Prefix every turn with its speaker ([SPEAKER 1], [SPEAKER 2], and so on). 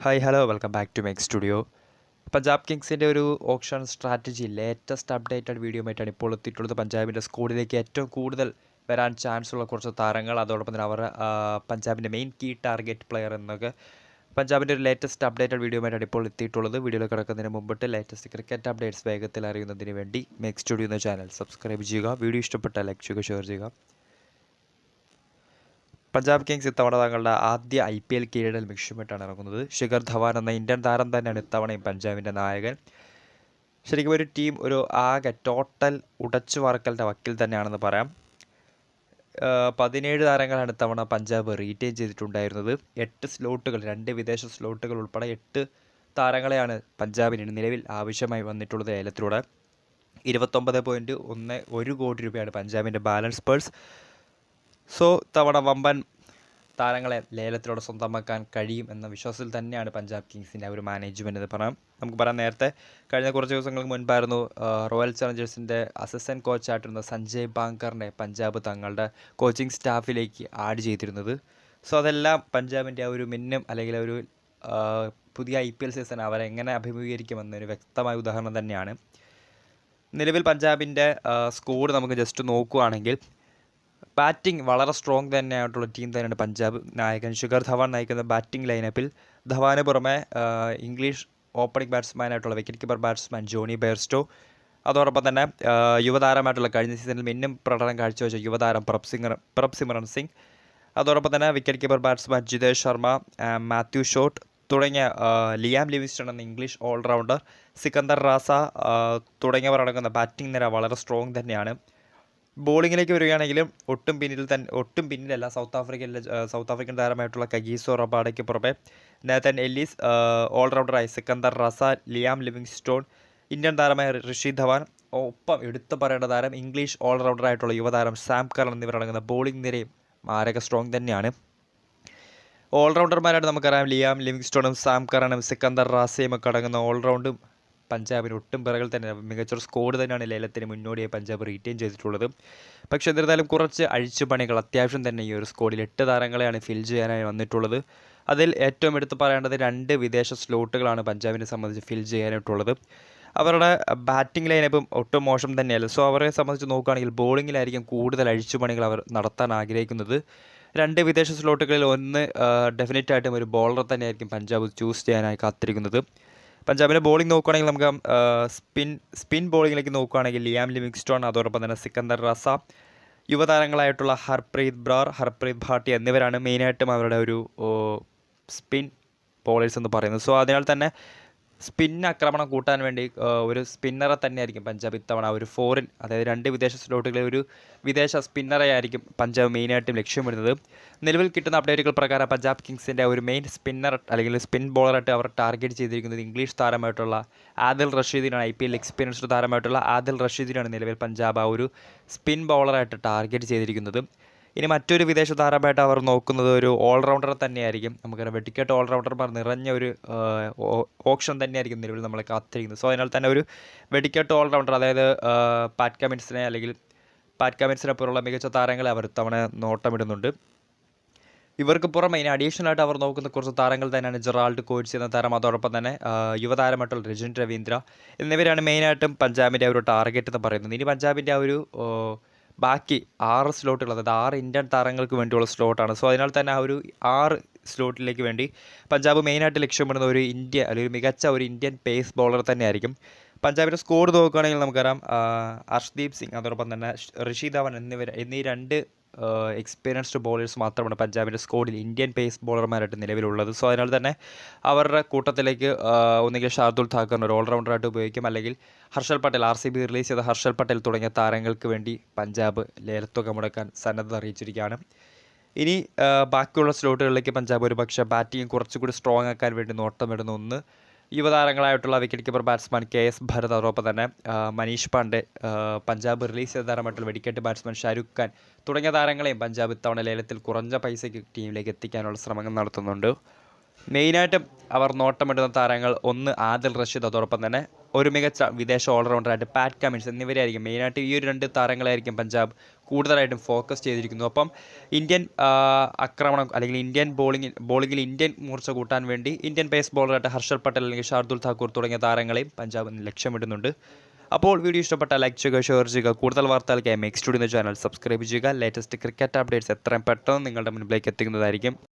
[SPEAKER 1] Hi hello welcome back to mech studio. Punjab കിങ്സിൻ്റെ ഒരു option strategy latest updated video ആയിട്ടാണ് ഇപ്പോൾ എത്തിയിട്ടുള്ളത്. പഞ്ചാബിൻ്റെ സ്ക്വാഡിലേക്ക് ഏറ്റവും കൂടുതൽ വരാൻ ചാൻസ് ഉള്ള കുറച്ച് താരങ്ങൾ, അതോടൊപ്പം തന്നെ അവർ പഞ്ചാബിൻ്റെ മെയിൻ കീ ടാർഗറ്റ് പ്ലെയർ എന്നൊക്കെ പഞ്ചാബിൻ്റെ ഒരു ലേറ്റസ്റ്റ് അപ്ഡേറ്റഡ് വീഡിയോ ആയിട്ടാണ് ഇപ്പോൾ എത്തിയിട്ടുള്ളത്. വീഡിയോയിൽ കിടക്കുന്നതിന് മുമ്പിട്ട് ലേറ്റസ്റ്റ് ക്രിക്കറ്റ് അപ്ഡേറ്റ്സ് വേഗത്തിൽ അറിയുന്നതിന് വേണ്ടി മെക് സ്റ്റുഡിയോ എന്ന ചാനൽ സബ്സ്ക്രൈബ് ചെയ്യുക. വീഡിയോ ഇഷ്ടപ്പെട്ടാൽ ലൈക്ക് ചെയ്യുക, ഷെയർ ചെയ്യുക. പഞ്ചാബ് കിങ്സ് ഇത്തവണ തങ്ങളുടെ ആദ്യ IPL കിരീടം ലക്ഷ്യമിട്ടാണ് ഇറങ്ങുന്നത്. ശിഖർ ധവാൻ എന്ന ഇന്ത്യൻ താരം തന്നെയാണ് ഇത്തവണയും പഞ്ചാബിൻ്റെ നായകൻ. ശരിക്കും ഒരു ടീം ഒരു ആകെ ടോട്ടൽ ഉടച്ചു വാർക്കലിൻ്റെ വക്കിൽ തന്നെയാണെന്ന് പറയാം. 17 താരങ്ങളാണ് ഇത്തവണ പഞ്ചാബ് റീറ്റെയിൻ ചെയ്തിട്ടുണ്ടായിരുന്നത്. 8 സ്ലോട്ടുകൾ, 2 വിദേശ സ്ലോട്ടുകൾ ഉൾപ്പെടെ 8 താരങ്ങളെയാണ് പഞ്ചാബിന് നിലവിൽ ആവശ്യമായി വന്നിട്ടുള്ളത് ഏലത്തിലൂടെ. 29.1 കോടി രൂപയാണ് പഞ്ചാബിൻ്റെ ബാലൻസ് പേഴ്സ്. സോ തവണ വമ്പൻ താരങ്ങളെ ലേലത്തിലൂടെ സ്വന്തമാക്കാൻ കഴിയും എന്ന വിശ്വാസത്തിൽ തന്നെയാണ് പഞ്ചാബ് കിങ്സിൻ്റെ ഒരു മാനേജ്മെൻറ്റ് എന്ന് പറയാം. നമുക്ക് പറയാം, നേരത്തെ കഴിഞ്ഞ കുറച്ച് ദിവസങ്ങൾക്ക് മുൻപായിരുന്നു റോയൽ ചലഞ്ചേഴ്സിൻ്റെ അസിസ്റ്റൻറ്റ് കോച്ചായിട്ടിരുന്ന സഞ്ജയ് ബാങ്കറിനെ പഞ്ചാബ് തങ്ങളുടെ കോച്ചിങ് സ്റ്റാഫിലേക്ക് ആഡ് ചെയ്തിരുന്നത്. സോ അതെല്ലാം പഞ്ചാബിൻ്റെ ഒരു മിന്നും അല്ലെങ്കിൽ ഒരു പുതിയ IPL സീസൺ അവരെങ്ങനെ അഭിമുഖീകരിക്കുമെന്നൊരു വ്യക്തമായ ഉദാഹരണം തന്നെയാണ്. നിലവിൽ പഞ്ചാബിൻ്റെ സ്കോഡ് നമുക്ക് ജസ്റ്റ് നോക്കുകയാണെങ്കിൽ ബാറ്റിംഗ് വളരെ സ്ട്രോങ് തന്നെയായിട്ടുള്ള ടീം തന്നെയാണ് പഞ്ചാബ്. നായകൻ ശിഖർ ധവാൻ നയിക്കുന്ന ബാറ്റിംഗ് ലൈനപ്പിൽ ധവാന് പുറമെ ഇംഗ്ലീഷ് ഓപ്പണിംഗ് ബാറ്റ്സ്മാനായിട്ടുള്ള wicket keeper batsman Jonny Bairstow, അതോടൊപ്പം തന്നെ യുവതാരമായിട്ടുള്ള കഴിഞ്ഞ സീസണിൽ മിന്നും പ്രകടനം കാഴ്ചവെച്ച യുവതാരം പ്രഭ് സിമറൻ സിംഗ്, അതോടൊപ്പം തന്നെ wicket keeper batsman Jitesh Sharma, Matthew Short തുടങ്ങിയ ലിയാം ലിവിങ്സ്റ്റൺ എന്ന ഇംഗ്ലീഷ് ഓൾറൗണ്ടർ, സിക്കന്ദർ റാസ തുടങ്ങിയവർ അടങ്ങുന്ന ബാറ്റിംഗ് നിര വളരെ സ്ട്രോങ് തന്നെയാണ്. ബോളിങ്ങിലേക്ക് വരികയാണെങ്കിലും ഒട്ടും പിന്നിലല്ല സൗത്ത് ആഫ്രിക്കൻ താരമായിട്ടുള്ള കഗീസോ റബാഡയ്ക്ക് പുറമെ നാഥൻ എല്ലീസ്, ഓൾറൗണ്ടറായി Sikandar Raza, Liam Livingstone, Indian താരമായ ഋഷി ധവാൻ, ഒപ്പം എടുത്തു പറയേണ്ട താരം ഇംഗ്ലീഷ് ഓൾറൗണ്ടറായിട്ടുള്ള യുവതാരം സാം കറൻ എന്നിവരടങ്ങുന്ന ബോളിംഗ് നിരയും മാരക സ്ട്രോങ് തന്നെയാണ്. ഓൾറൗണ്ടർമാരായിട്ട് നമുക്കറിയാം ലിയാം ലിവിങ്സ്റ്റോണും സാം കറനും സിക്കന്ദർ റാസയും ഒക്കെ അടങ്ങുന്ന ഓൾറൗണ്ടും പഞ്ചാബിന് ഒട്ടും പിറകിൽ തന്നെ മികച്ചൊരു സ്കോഡ് തന്നെയാണ് ലേലത്തിന് മുന്നോടിയായി പഞ്ചാബ് റീറ്റെയിൻ ചെയ്തിട്ടുള്ളത്. പക്ഷേ എന്നിരുന്നാലും കുറച്ച് അഴിച്ചുപണികൾ അത്യാവശ്യം തന്നെ ഈ ഒരു സ്കോഡിൽ 8 താരങ്ങളെയാണ് ഫിൽ ചെയ്യാനായി വന്നിട്ടുള്ളത്. അതിൽ ഏറ്റവും എടുത്തു പറയേണ്ടത് 2 വിദേശ സ്ലോട്ടുകളാണ് പഞ്ചാബിനെ സംബന്ധിച്ച് ഫിൽ ചെയ്യാനായിട്ടുള്ളത്. അവരുടെ ബാറ്റിംഗ് ലൈനപ്പും ഒട്ടും മോശം തന്നെയല്ല. സോ അവരെ സംബന്ധിച്ച് നോക്കുകയാണെങ്കിൽ ബോളിങ്ങിലായിരിക്കും കൂടുതൽ അഴിച്ചുപണികൾ അവർ നടത്താൻ ആഗ്രഹിക്കുന്നത്. 2 വിദേശ സ്ലോട്ടുകളിൽ ഒന്ന് ഡെഫിനറ്റായിട്ടും ഒരു ബോളർ തന്നെയായിരിക്കും പഞ്ചാബ് ചൂസ് ചെയ്യാനായി കാത്തിരിക്കുന്നത്. പഞ്ചാബിൻ്റെ ബോളിംഗ് നോക്കുകയാണെങ്കിൽ നമുക്ക് സ്പിൻ ബോളിങ്ങിലേക്ക് നോക്കുകയാണെങ്കിൽ ലിയാം ലിവിങ്സ്റ്റോൺ, അതോടൊപ്പം തന്നെ സിക്കന്ദർ റസ, യുവതാരങ്ങളായിട്ടുള്ള ഹർപ്രീത് ഭാട്ടിയ എന്നിവരാണ് മെയിനായിട്ടും അവരുടെ ഒരു സ്പിൻ ബോളേഴ്സ് എന്ന് പറയുന്നത്. സോ അതിനാൽ തന്നെ സ്പിൻ ആക്രമണം കൂട്ടാൻ വേണ്ടി ഒരു സ്പിന്നറെ തന്നെയായിരിക്കും പഞ്ചാബ് ഇത്തവണ ഒരു ഫോറിൻ, അതായത് 2 വിദേശ സ്ലോട്ടുകളിൽ ഒരു വിദേശ സ്പിന്നറെ ആയിരിക്കും പഞ്ചാബ് മെയിനായിട്ടും ലക്ഷ്യമിടുന്നത്. നിലവിൽ കിട്ടുന്ന അപ്ഡേറ്റുകൾ പ്രകാരം പഞ്ചാബ് കിങ്സിൻ്റെ ഒരു മെയിൻ സ്പിന്നർ അല്ലെങ്കിൽ സ്പിൻ ബോളറായിട്ട് അവർ ടാർഗറ്റ് ചെയ്തിരിക്കുന്നത് ഇംഗ്ലീഷ് താരമായിട്ടുള്ള ആദിൽ റഷീദിനാണ്. IPL എക്സ്പീരിയൻസ്ഡ് താരമായിട്ടുള്ള ആദിൽ റഷീദിനാണ് നിലവിൽ പഞ്ചാബ് ആ ഒരു സ്പിൻ ബോളറായിട്ട് ടാർഗറ്റ് ചെയ്തിരിക്കുന്നത്. ഇനി മറ്റൊരു വിദേശ താരമായിട്ട് അവർ നോക്കുന്നത് ഒരു ഓൾറൗണ്ടർ തന്നെയായിരിക്കും. നമുക്കറിയാം വെടിക്കെട്ട് ഓൾറൗണ്ടർമാർ നിറഞ്ഞ ഒരു ഓപ്ഷൻ തന്നെയായിരിക്കും നിലവിൽ നമ്മളെ കാത്തിരിക്കുന്നത്. സോ അതിനാൽ തന്നെ ഒരു വെടിക്കെട്ട് ഓൾറൗണ്ടർ, അതായത് പാറ്റ് കമിൻസിനെ പോലുള്ള മികച്ച താരങ്ങളെ അവർ ഇത്തവണ നോട്ടമിടുന്നുണ്ട്. ഇവർക്ക് പുറമെ ഇനി അഡീഷണൽ ആയിട്ട് അവർ നോക്കുന്ന കുറച്ച് താരങ്ങൾ തന്നെയാണ് ജെറാൾഡ് കോഴ്സ് എന്ന താരം, അതോടൊപ്പം തന്നെ യുവതാരമായിട്ടുള്ള രജിൻ രവീന്ദ്ര എന്നിവരാണ് മെയിനായിട്ടും പഞ്ചാബിൻ്റെ ഒരു ടാർഗറ്റ് എന്ന് പറയുന്നത്. ഇനി പഞ്ചാബിൻ്റെ ആ ഒരു ബാക്കി 6 സ്ലോട്ടുകൾ, അതായത് 6 ഇന്ത്യൻ താരങ്ങൾക്ക് വേണ്ടിയുള്ള സ്ലോട്ടാണ്. സോ അതിനാൽ തന്നെ ആ ഒരു 6 സ്ലോട്ടിലേക്ക് വേണ്ടി പഞ്ചാബ് മെയിനായിട്ട് ലക്ഷ്യമിടുന്ന ഒരു അല്ലെങ്കിൽ മികച്ച ഒരു ഇന്ത്യൻ പേസ് ബോളർ തന്നെയായിരിക്കും. പഞ്ചാബിൻ്റെ സ്കോർ നോക്കുകയാണെങ്കിൽ നമുക്കറിയാം അർഷ്ദീപ് സിംഗ്, അതോടൊപ്പം തന്നെ ഋഷി ധവൻ എന്നീ 2 എക്സ്പീരിയൻസ്ഡ് ബോളേഴ്സ് മാത്രമാണ് പഞ്ചാബിൻ്റെ സ്കോഡിൽ ഇന്ത്യൻ പേസ് ബോളർമാരായിട്ട് നിലവിലുള്ളത്. സോ അതിനാൽ തന്നെ അവരുടെ കൂട്ടത്തിലേക്ക് ഒന്നുകിൽ ഷാർദുൽ ഠാക്കറിന് ഒരു ഓൾറൗണ്ടറായിട്ട് ഉപയോഗിക്കും, അല്ലെങ്കിൽ ഹർഷൽ പട്ടേൽ, RCB റിലീസ് ചെയ്ത ഹർഷൽ പട്ടേൽ തുടങ്ങിയ താരങ്ങൾക്ക് വേണ്ടി പഞ്ചാബ് ലേലത്തുക മുടക്കാൻ സന്നദ്ധത അറിയിച്ചിരിക്കുകയാണ്. ഇനി ബാക്കിയുള്ള സ്ലോട്ടുകളിലേക്ക് പഞ്ചാബ് ഒരു പക്ഷേ ബാറ്റിംഗ് കുറച്ചുകൂടി സ്ട്രോങ് ആക്കാൻ വേണ്ടി നോട്ടമിടുന്ന ഒന്ന് യുവതാരങ്ങളായിട്ടുള്ള wicket keeper batsman KS Bharat, അതോടൊപ്പം തന്നെ മനീഷ് പാണ്ഡെ, പഞ്ചാബ് റിലീസ് ചെയ്ത താരമായിട്ടുള്ള വെടിക്കെട്ട് ബാറ്റ്സ്മാൻ ഷാരൂഖ് ഖാൻ തുടങ്ങിയ താരങ്ങളെയും പഞ്ചാബ് ഇത്തവണ ലേലത്തിൽ കുറഞ്ഞ പൈസയ്ക്ക് ടീമിലേക്ക് എത്തിക്കാനുള്ള ശ്രമങ്ങൾ നടത്തുന്നുണ്ട്. മെയിനായിട്ടും അവർ നോട്ടമിടുന്ന താരങ്ങൾ ഒന്ന് ആദിൽ റഷീദ്, അതോടൊപ്പം തന്നെ ഒരു മികച്ച വിദേശ ഓൾറൗണ്ടറായിട്ട് പാറ്റ് കമിൻസ് എന്നിവരായിരിക്കും മെയിനായിട്ട് ഈ ഒരു 2 താരങ്ങളായിരിക്കും പഞ്ചാബ് കൂടുതലായിട്ടും ഫോക്കസ് ചെയ്തിരിക്കുന്നു. അപ്പം ഇന്ത്യൻ ആക്രമണം അല്ലെങ്കിൽ ഇന്ത്യൻ ബോളിങ്ങിൽ ഇന്ത്യൻ മൂർച്ച കൂട്ടാൻ വേണ്ടി ഇന്ത്യൻ പേസ് ബോളറായിട്ട് ഹർഷൽ പട്ടേൽ അല്ലെങ്കിൽ ഷാർദുൽ താക്കൂർ തുടങ്ങിയ താരങ്ങളെയും പഞ്ചാബ് ലക്ഷ്യമിടുന്നുണ്ട്. അപ്പോൾ വീഡിയോ ഇഷ്ടപ്പെട്ടാൽ ലൈക്ക് ചെയ്യുക, ഷെയർ ചെയ്യുക. കൂടുതൽ വാർത്തകൾക്കായി മേക്ക് സ്റ്റുഡിയോ എന്ന ചാനൽ സബ്സ്ക്രൈബ് ചെയ്യുക. ലേറ്റസ്റ്റ് ക്രിക്കറ്റ് അപ്ഡേറ്റ്സ് എത്രയും പെട്ടെന്ന് നിങ്ങളുടെ മുന്നിലേക്ക് എത്തിക്കുന്നതായിരിക്കും.